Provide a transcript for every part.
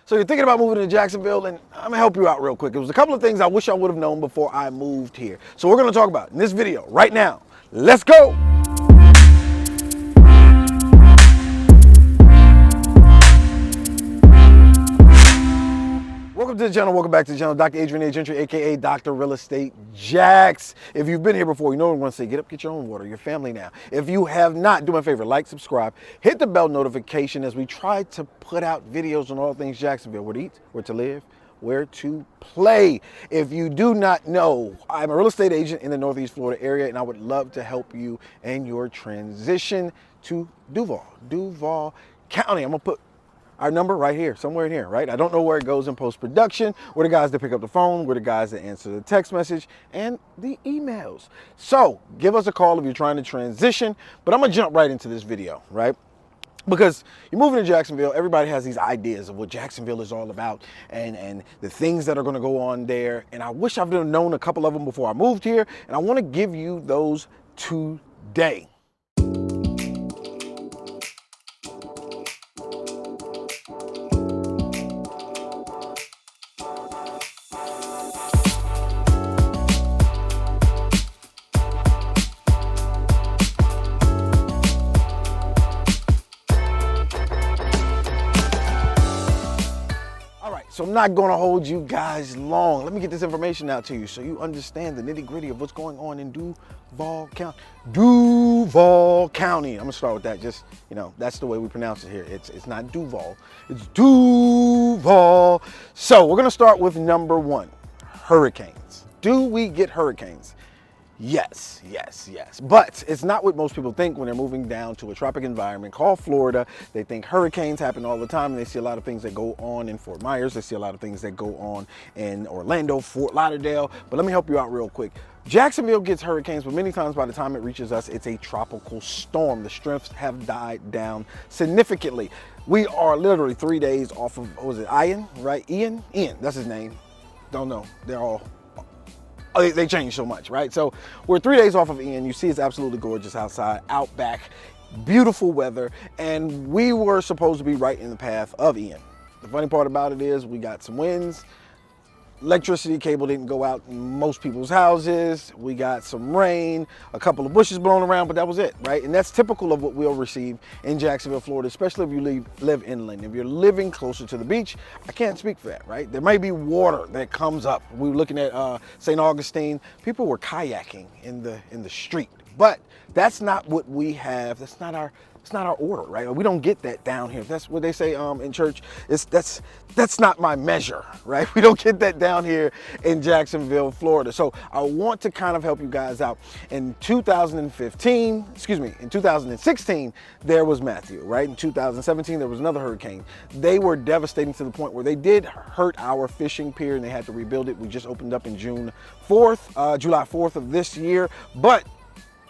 So you're thinking about moving to Jacksonville, and I'm gonna help you out real quick. There was a couple of things I wish I would have known before I moved here. So we're gonna talk about it in this video right now. Let's go. Welcome to the channel, welcome back to the channel. Dr. Adrian, Gentry, aka Dr. Real Estate Jax. If you've been here before, you know what I'm gonna say. Get up, get your own water, your family now. If you have not, do me a favor, like, subscribe, hit the bell notification as we try to put out videos on all things Jacksonville. Where to eat, where to live, where to play. If you do not know, I'm a real estate agent in the Northeast Florida area, and I would love to help you in your transition to Duval County. I'm gonna put our number right here, somewhere in here, right? I don't know where it goes in post-production. We're the guys that pick up the phone. We're the guys that answer the text message and the emails. So give us a call if you're trying to transition, but I'm gonna jump right into this video, right? Because you're moving to Jacksonville, everybody has these ideas of what Jacksonville is all about and the things that are gonna go on there. And I wish I've known a couple of them before I moved here, and I wanna give you those today. So I'm not gonna hold you guys long. Let me get this information out to you so you understand the nitty gritty of what's going on in Duval County. Duval County. I'm gonna start with that. Just, you know, that's the way we pronounce it here. It's not Duval, it's Duval. So we're gonna start with number one, hurricanes. Do we get hurricanes? Yes, yes, yes. But it's not what most people think when they're moving down to a tropic environment called Florida. They think hurricanes happen all the time, and they see a lot of things that go on in Fort Myers. They see a lot of things that go on in Orlando, Fort Lauderdale. But let me help you out real quick. Jacksonville gets hurricanes, but many times by the time it reaches us, it's a tropical storm. The strengths have died down significantly. We are literally 3 days off of, what was it, Ian, right? Ian, that's his name. Don't know. They're all... They change so much, right? So we're 3 days off of Ian. You see it's absolutely gorgeous outside, out back, beautiful weather, and we were supposed to be right in the path of Ian. The funny part about it is we got some winds. Electricity cable didn't go out in most people's houses. We got some rain, a couple of bushes blown around, but that was it, right? And that's typical of what we'll receive in Jacksonville, Florida, especially if you live inland. If you're living closer to the beach, I can't speak for that, right? There may be water that comes up. We were looking at St. Augustine. People were kayaking in the street, but that's not what we have. It's not our order, right? We don't get that down here. That's what they say in church. That's not my measure, right? We don't get that down here in Jacksonville, Florida. So I want to kind of help you guys out. In 2016, there was Matthew, right? In 2017, there was another hurricane. They were devastating to the point where they did hurt our fishing pier and they had to rebuild it. We just opened up in July 4th of this year, but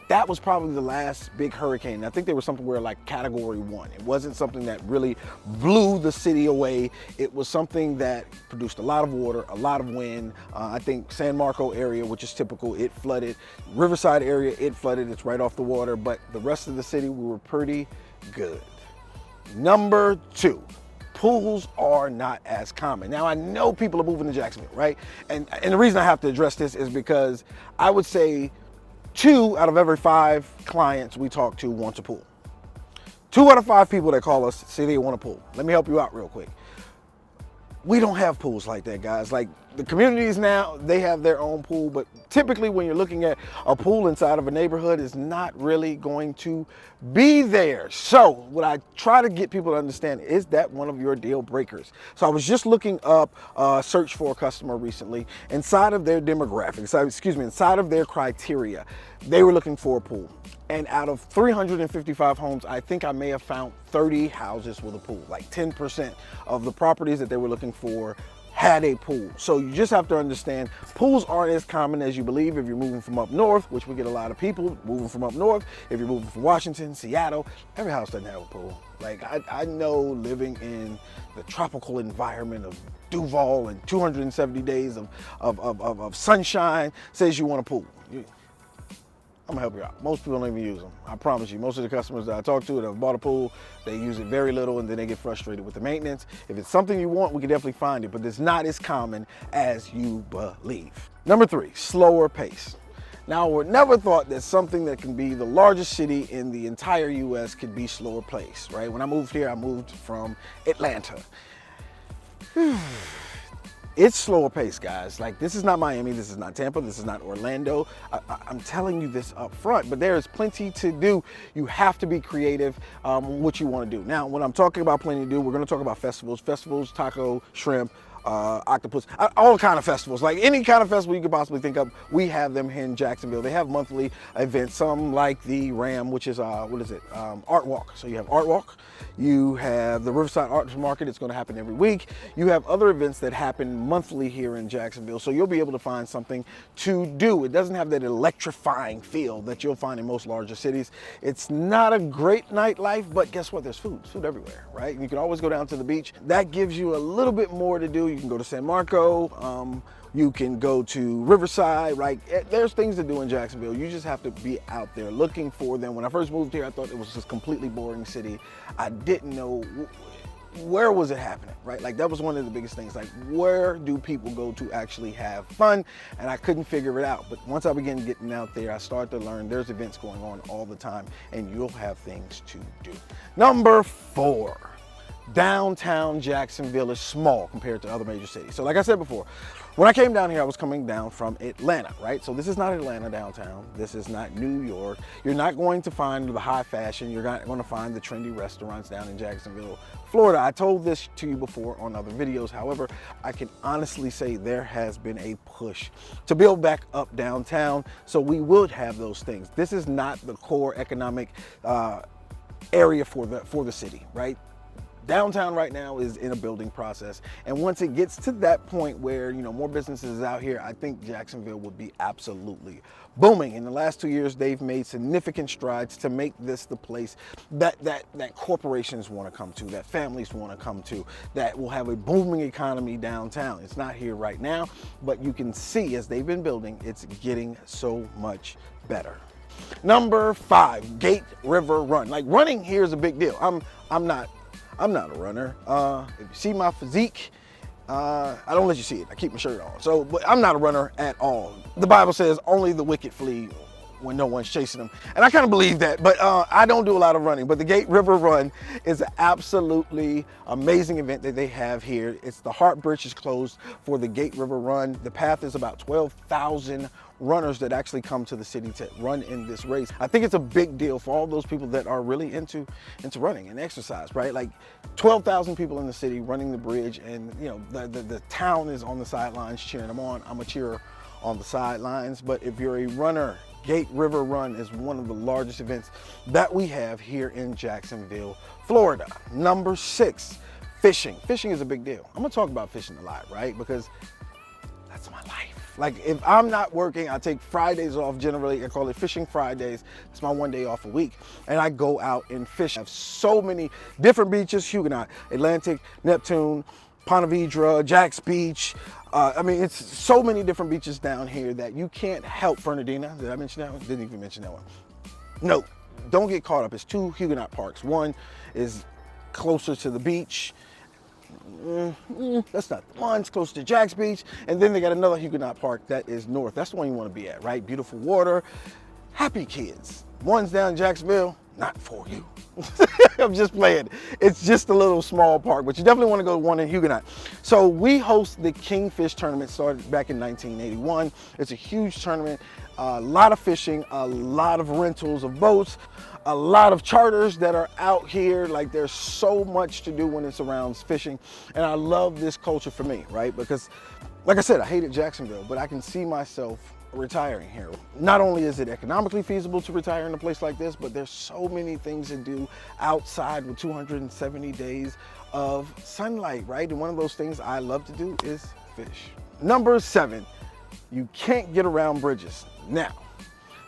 that was probably the last big hurricane. I think they were somewhere like Category 1. It wasn't something that really blew the city away. It was something that produced a lot of water, a lot of wind. I think San Marco area, which is typical, it flooded. Riverside area, it flooded. It's right off the water, but the rest of the city, we were pretty good. Number two, pools are not as common. Now, I know people are moving to Jacksonville, right? And the reason I have to address this is because I would say 2 out of every 5 clients we talk to wants a pool. 2 out of 5 people that call us say they want a pool. Let me help you out real quick. We don't have pools like that, guys. Like, the communities now, they have their own pool, but typically when you're looking at a pool inside of a neighborhood, it's not really going to be there. So what I try to get people to understand, is that one of your deal breakers? So I was just looking up search for a customer recently. Inside of their demographics, inside of their criteria, they were looking for a pool. And out of 355 homes, I think I may have found 30 houses with a pool. Like 10% of the properties that they were looking for had a pool. So you just have to understand, pools aren't as common as you believe if you're moving from up north, which we get a lot of people moving from up north. If you're moving from Washington, Seattle, every house doesn't have a pool. Like, I know living in the tropical environment of Duval and 270 days of sunshine says you want a pool. I'm gonna help you out. Most people don't even use them. I promise you, most of the customers that I talk to that have bought a pool, they use it very little and then they get frustrated with the maintenance. If it's something you want, we can definitely find it, but it's not as common as you believe. Number 3, slower pace. Now, I would never thought that something that can be the largest city in the entire US could be slower pace, right? When I moved here, I moved from Atlanta. It's slower pace, guys. Like, this is not Miami, this is not Tampa, this is not Orlando. I'm telling you this up front, but there is plenty to do. You have to be creative what you want to do. Now, when I'm talking about plenty to do, we're gonna talk about festivals, taco, shrimp, octopus, all kind of festivals, like any kind of festival you could possibly think of. We have them here in Jacksonville. They have monthly events, some like the RAM, which is Art Walk. So you have Art Walk, you have the Riverside Arts Market. It's going to happen every week. You have other events that happen monthly here in Jacksonville, so you'll be able to find something to do. It doesn't have that electrifying feel that you'll find in most larger cities. It's not a great nightlife, but guess what? There's food everywhere, right? You can always go down to the beach. That gives you a little bit more to do. You can go to San Marco, you can go to Riverside, right? There's things to do in Jacksonville. You just have to be out there looking for them. When I first moved here, I thought it was just a completely boring city. I didn't know where was it happening, right? Like, that was one of the biggest things. Like, where do people go to actually have fun? And I couldn't figure it out. But once I began getting out there, I started to learn there's events going on all the time, and you'll have things to do. Number 4. Downtown Jacksonville is small compared to other major cities. So like I said before, when I came down here, I was coming down from Atlanta, right? So this is not Atlanta downtown. This is not New York. You're not going to find the high fashion. You're not going to find the trendy restaurants down in Jacksonville, Florida. I told this to you before on other videos. However, I can honestly say there has been a push to build back up downtown, so we would have those things. This is not the core economic area for the city, right? Downtown right now is in a building process, and once it gets to that point where, you know, more businesses out here, I think Jacksonville would be absolutely booming. In the last 2 years, they've made significant strides to make this the place that corporations want to come to, that families want to come to, that will have a booming economy downtown. It's not here right now, but you can see as they've been building, it's getting so much better. Number 5, Gate River Run. Like, running here is a big deal. I'm not a runner. If you see my physique, I don't let you see it. I keep my shirt on. So, but I'm not a runner at all. The Bible says only the wicked flee when no one's chasing them. And I kind of believe that, but I don't do a lot of running. But the Gate River Run is an absolutely amazing event that they have here. It's the Heart Bridge is closed for the Gate River Run. The path is about 12,000 runners that actually come to the city to run in this race. I think it's a big deal for all those people that are really into running and exercise, right? Like 12,000 people in the city running the bridge, and you know the town is on the sidelines cheering them on. I'm a cheerer on the sidelines, but if you're a runner, Gate River Run is one of the largest events that we have here in Jacksonville, Florida. Number 6, fishing. Fishing is a big deal. I'm gonna talk about fishing a lot, right? Because that's my life. Like, if I'm not working, I take Fridays off generally. I call it Fishing Fridays. It's my one day off a week. And I go out and fish. I have so many different beaches: Huguenot, Atlantic, Neptune, Ponte Vedra, Jack's Beach. I mean, it's so many different beaches down here that you can't help. Fernandina, did I mention that one? Didn't even mention that one. No, don't get caught up. It's 2 Huguenot parks. One is closer to the beach. That's not the one. It's close to Jack's Beach. And then they got another Huguenot park that is north. That's the one you want to be at, right? Beautiful water, happy kids. One's down in Jacksonville, not for you. I'm just playing. It's just a little small park, but you definitely want to go to one in Huguenot. So we host the Kingfish tournament, started back in 1981. It's a huge tournament, a lot of fishing, a lot of rentals of boats, a lot of charters that are out here. Like, there's so much to do when it surrounds fishing. And I love this culture for me, right? Because like I said, I hated Jacksonville, but I can see myself retiring here. Not only is it economically feasible to retire in a place like this, but there's so many things to do outside with 270 days of sunlight, right? And one of those things I love to do is fish. Number 7, you can't get around bridges. Now,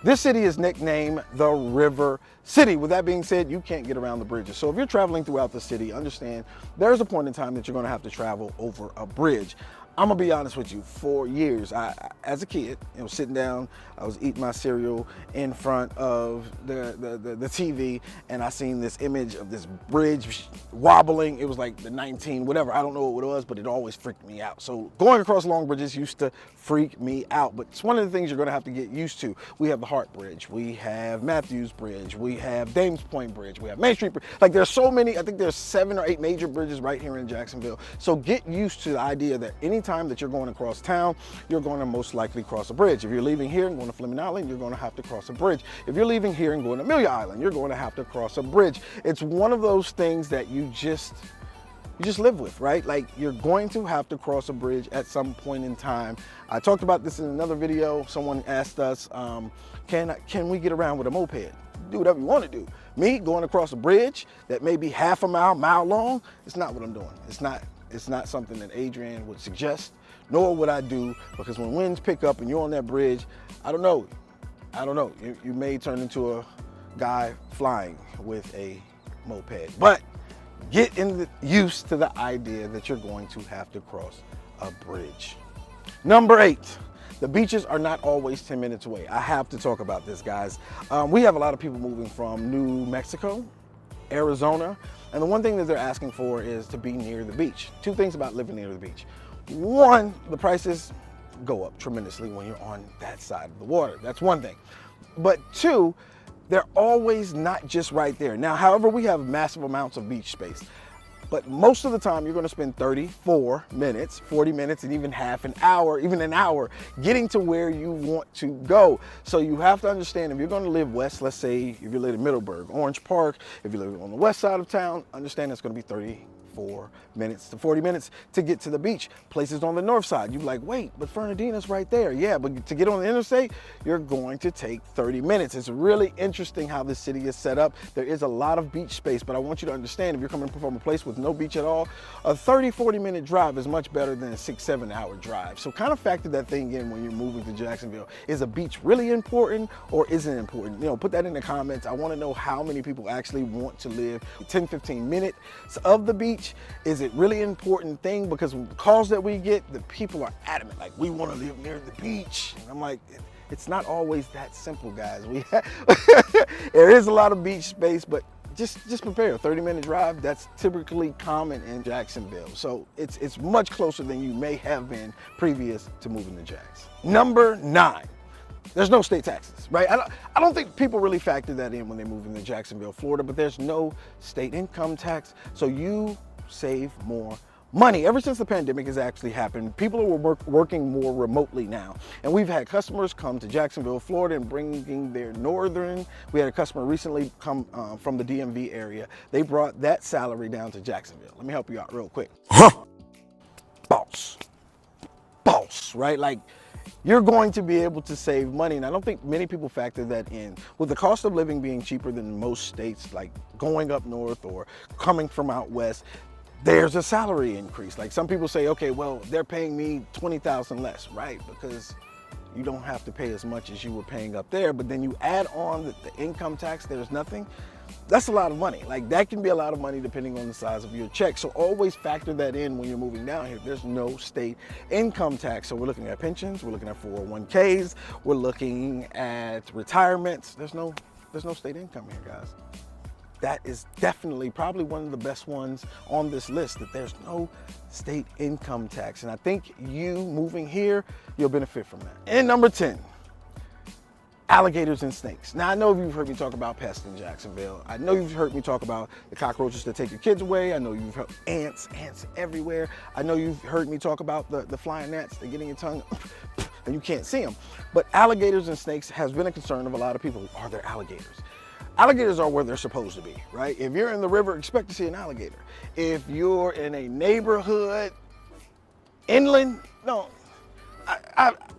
this city is nicknamed the River city. With that being said, you can't get around the bridges. So if you're traveling throughout the city, understand there's a point in time that you're going to have to travel over a bridge. I'm gonna be honest with you, for years, as a kid, sitting down, I was eating my cereal in front of the TV, and I seen this image of this bridge wobbling. It was like the 19, whatever, I don't know what it was, but it always freaked me out. So going across long bridges used to freak me out, but it's one of the things you're gonna have to get used to. We have the Hart Bridge, we have Matthews Bridge, we have Dames Point Bridge, we have Main Street Bridge. Like there's so many, I think there's 7 or 8 major bridges right here in Jacksonville. So get used to the idea that anytime that you're going across town, you're going to most likely cross a bridge. If you're leaving here and going to Fleming Island, you're going to have to cross a bridge. If you're leaving here and going to Amelia Island, you're going to have to cross a bridge. It's one of those things that you just live with, right? Like you're going to have to cross a bridge at some point in time. I talked about this in another video. Someone asked us, can we get around with a moped? Do whatever you want to do. Me going across a bridge that may be half a mile long, it's not what I'm doing. It's not something that Adrian would suggest, nor would I do, because when winds pick up and you're on that bridge, I don't know. You may turn into a guy flying with a moped. But get used to the idea that you're going to have to cross a bridge. Number 8, the beaches are not always 10 minutes away. I have to talk about this, guys. We have a lot of people moving from New Mexico, Arizona, and the one thing that they're asking for is to be near the beach. 2 things about living near the beach. 1, the prices go up tremendously when you're on that side of the water. That's one thing. But 2, they're always not just right there. Now, however, we have massive amounts of beach space, but most of the time you're gonna spend 34 minutes, 40 minutes, and even an hour getting to where you want to go. So you have to understand, if you're gonna live west, let's say if you live in Middleburg, Orange Park, if you live on the west side of town, understand it's gonna be 34 minutes to 40 minutes to get to the beach. Places on the north side, you're like, wait, but Fernandina's right there. Yeah, but to get on the interstate, you're going to take 30 minutes. It's really interesting how this city is set up. There is a lot of beach space, but I want you to understand, if you're coming from a place with no beach at all, a 30-40 minute drive is much better than a 6-7 hour drive. So kind of factor that thing in when you're moving to Jacksonville. Is a beach really important or isn't it important? Put that in the comments. I want to know how many people actually want to live 10-15 minutes of the beach. Is it really an important thing? Because the calls that we get, the people are adamant, like, we want to live near the beach. And I'm like, it's not always that simple, guys. There is a lot of beach space, but just prepare. A 30-minute drive, that's typically common in Jacksonville. So it's much closer than you may have been previous to moving to Jax. Number 9. There's no state taxes, right? I don't think people really factor that in when they move into Jacksonville, Florida, but there's no state income tax, so you save more money. Ever since the pandemic has actually happened, people are working more remotely now. And we've had customers come to Jacksonville, Florida, and bringing their northern. We had a customer recently come from the DMV area. They brought that salary down to Jacksonville. Let me help you out real quick. Boss, right? Like, you're going to be able to save money. And I don't think many people factor that in. With the cost of living being cheaper than most states, like going up north or coming from out west, there's a salary increase. Like some people say, okay, well, they're paying me $20,000 less, right? Because you don't have to pay as much as you were paying up there, but then you add on the income tax, there's nothing. That's a lot of money. Like that can be a lot of money depending on the size of your check. So always factor that in when you're moving down here. There's no state income tax. So we're looking at pensions, we're looking at 401ks, we're looking at retirements. There's no state income here, guys. That is definitely probably one of the best ones on this list, that there's no state income tax. And I think you moving here, you'll benefit from that. And number 10, alligators and snakes. Now, I know you've heard me talk about pests in Jacksonville. I know you've heard me talk about the cockroaches that take your kids away. I know you've heard ants everywhere. I know you've heard me talk about the flying gnats that get in your tongue and you can't see them. But alligators and snakes has been a concern of a lot of people. Are there alligators? Alligators are where they're supposed to be, right? If you're in the river, expect to see an alligator. If you're in a neighborhood, inland, no.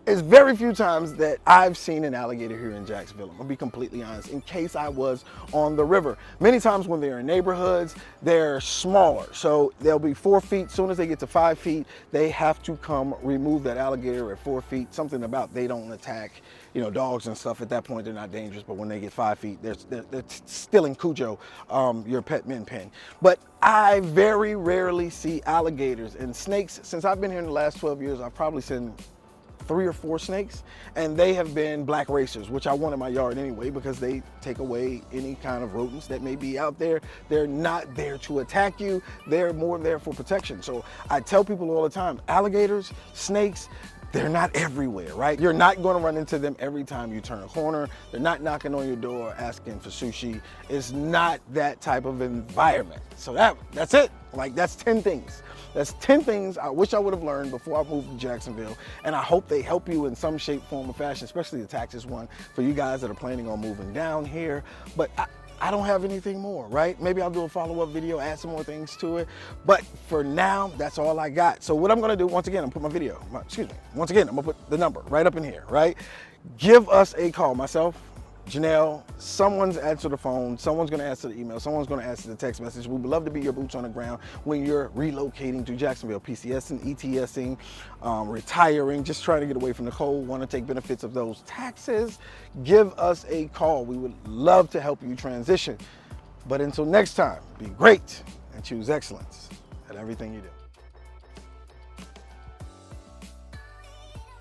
It's very few times that I've seen an alligator here in Jacksonville. I'm gonna be completely honest, in case I was on the river. Many times when they're in neighborhoods, they're smaller. So they'll be 4 feet. Soon as they get to 5 feet, they have to come remove that alligator at 4 feet. Something about they don't attack, you know, dogs and stuff. At that point, they're not dangerous. But when they get 5 feet, they're still in Cujo, your pet min pen. But I very rarely see alligators and snakes. Since I've been here in the last 12 years, I've probably seen 3 or 4 snakes, and they have been black racers, which I want in my yard anyway because they take away any kind of rodents that may be out there. They're not there to attack you. They're more there for protection. So I tell people all the time, alligators, snakes, they're not everywhere, right? You're not going to run into them every time you turn a corner. They're not knocking on your door asking for sushi. It's not that type of environment. So that's it. Like, that's 10 things. That's 10 things I wish I would have learned before I moved to Jacksonville. And I hope they help you in some shape, form, or fashion, especially the taxes one for you guys that are planning on moving down here. But I don't have anything more, right? Maybe I'll do a follow-up video, add some more things to it. But for now, that's all I got. So what I'm gonna do, once again, I'm gonna put once again, I'm gonna put the number right up in here, right? Give us a call, myself, Janelle, someone's answer the phone, someone's gonna answer the email, someone's gonna answer the text message. We would love to be your boots on the ground when you're relocating to Jacksonville, PCSing, ETSing, retiring, just trying to get away from the cold, wanna take benefits of those taxes. Give us a call. We would love to help you transition. But until next time, be great and choose excellence at everything you do.